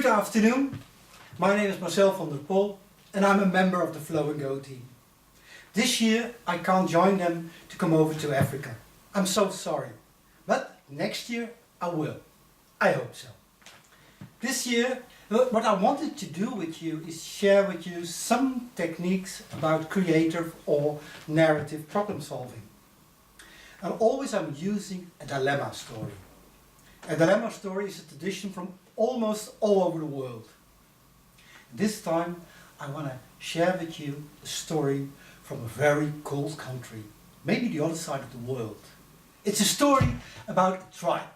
Good afternoon, my name is Marcel van der Pol and I'm a member of the Flow and Go team. This year I can't join them to come over to Africa. I'm so sorry, but next year I will. I hope so. This year what I wanted to do with you is share with you some techniques about creative or narrative problem solving. And always I'm using a dilemma story. A dilemma story is a tradition from almost all over the world. This time I want to share with you a story from a very cold country, maybe the other side of the world. It's a story about a tribe.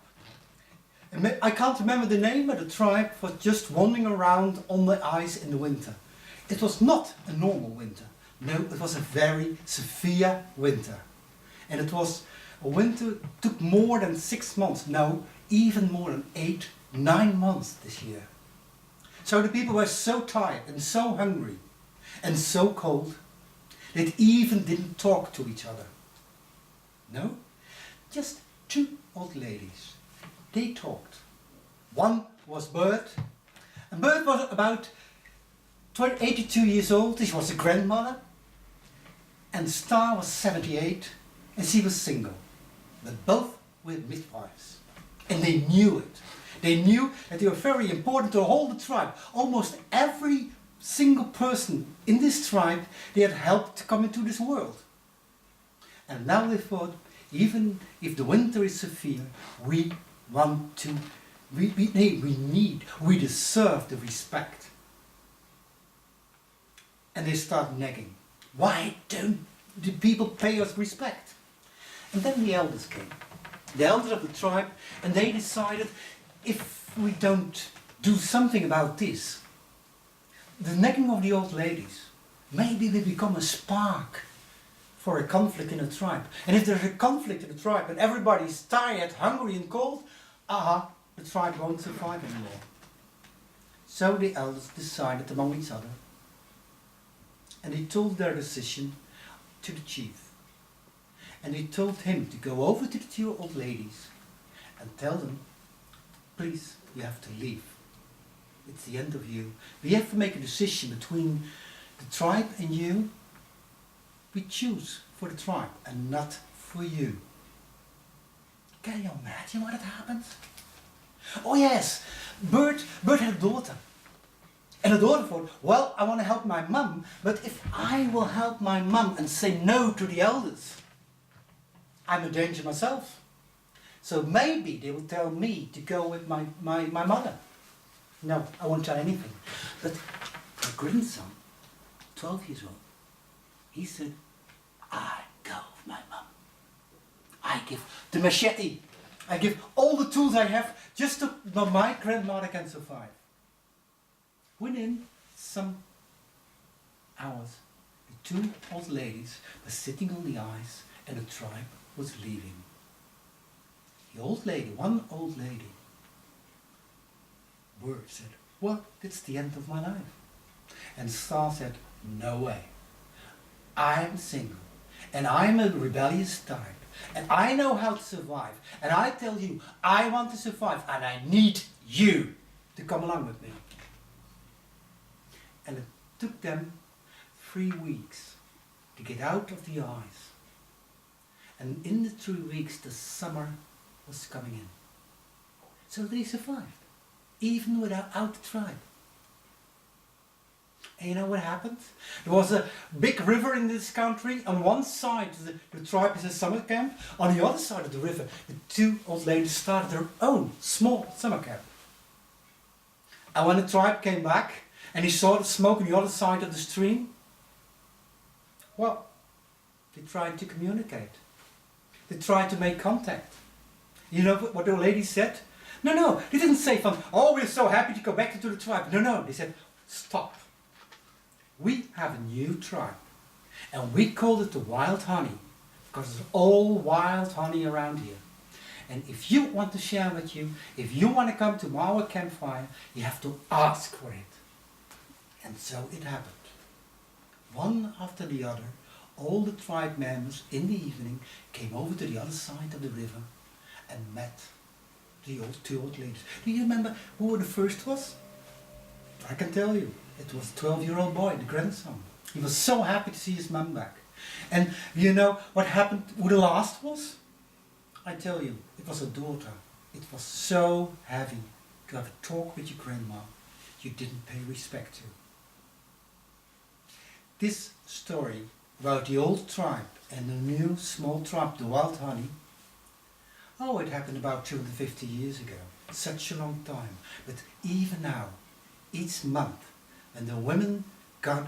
I can't remember the name, but the tribe was just wandering around on the ice in the winter. It was not a normal winter. No, it was a very severe winter. And it was a winter that took more than 6 months. No, even more than 8, 9 months this year. So the people were so tired and so hungry and so cold they even didn't talk to each other. No, just 2 old ladies. They talked. One was Bert, and Bert was about 82 years old. She was a grandmother, and Star was 78 and she was single. But both were midwives, and they knew it. They knew that they were very important to the whole tribe. Almost every single person in this tribe they had helped to come into this world. And now they thought, even if the winter is severe, we deserve the respect. And they start nagging. Why don't the people pay us respect? And then the elders came. The elders of the tribe, and they decided, if we don't do something about this, the nagging of the old ladies, maybe we become a spark for a conflict in a tribe. And if there's a conflict in the tribe and everybody's tired, hungry and cold, the tribe won't survive anymore. So the elders decided among each other, and they told their decision to the chief. And they told him to go over to the 2 old ladies and tell them, please, you have to leave. It's the end of you. We have to make a decision between the tribe and you. We choose for the tribe and not for you. Can you imagine what had happened? Oh yes, Bert had a daughter. And the daughter thought, well, I want to help my mum, but if I will help my mum and say no to the elders, I'm in danger myself. So maybe they will tell me to go with my mother. No, I won't tell anything. But my grandson, 12 years old, he said, I go with my mum. I give the machete. I give all the tools I have just so my grandmother can survive. Within some hours, the 2 old ladies were sitting on the ice and the tribe was leaving. The old lady, one old lady, Bert said, well, it's the end of my life. And Star said, no way. I'm single and I'm a rebellious type and I know how to survive, and I tell you, I want to survive and I need you to come along with me. And it took them 3 weeks to get out of the ice. And in the 3 weeks the summer was coming in. So they survived, even without the tribe. And you know what happened? There was a big river in this country. On one side the tribe is a summer camp. On the other side of the river, the 2 old ladies started their own small summer camp. And when the tribe came back and he saw the smoke on the other side of the stream, well, they tried to communicate. They tried to make contact. You know what the lady said? No, they didn't say, oh, we're so happy to go back to the tribe. No, they said, stop. We have a new tribe, and we called it the wild honey, because it's all wild honey around here. And if you want to share with you, if you want to come to our campfire, you have to ask for it. And so it happened. One after the other, all the tribe members in the evening came over to the other side of the river and met the 2 old ladies. Do you remember who the first was? I can tell you, it was a 12-year-old boy, the grandson. He was so happy to see his mum back. And you know what happened, who the last was? I tell you, it was a daughter. It was so heavy to have a talk with your grandma you didn't pay respect to. This story about the old tribe and the new small tribe, the wild honey, oh, it happened about 250 years ago. Such a long time. But even now, each month, when the women come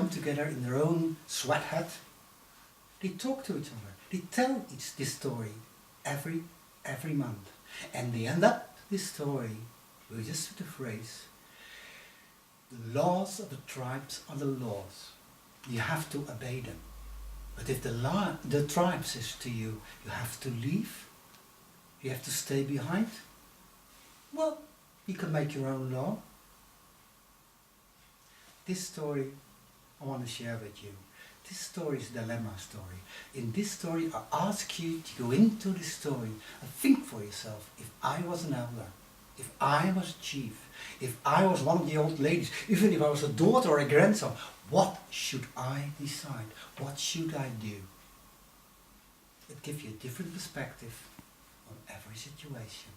together in their own sweat hut, they talk to each other. They tell this story every month. And they end up this story with just the phrase, the laws of the tribes are the laws. You have to obey them. But if the tribe says to you, you have to leave, you have to stay behind, well, you can make your own law. This story I want to share with you. This story is a dilemma story. In this story I ask you to go into this story and think for yourself, if I was an elder, if I was a chief, if I was one of the old ladies, even if I was a daughter or a grandson, what should I decide? What should I do? It gives you a different perspective on every situation.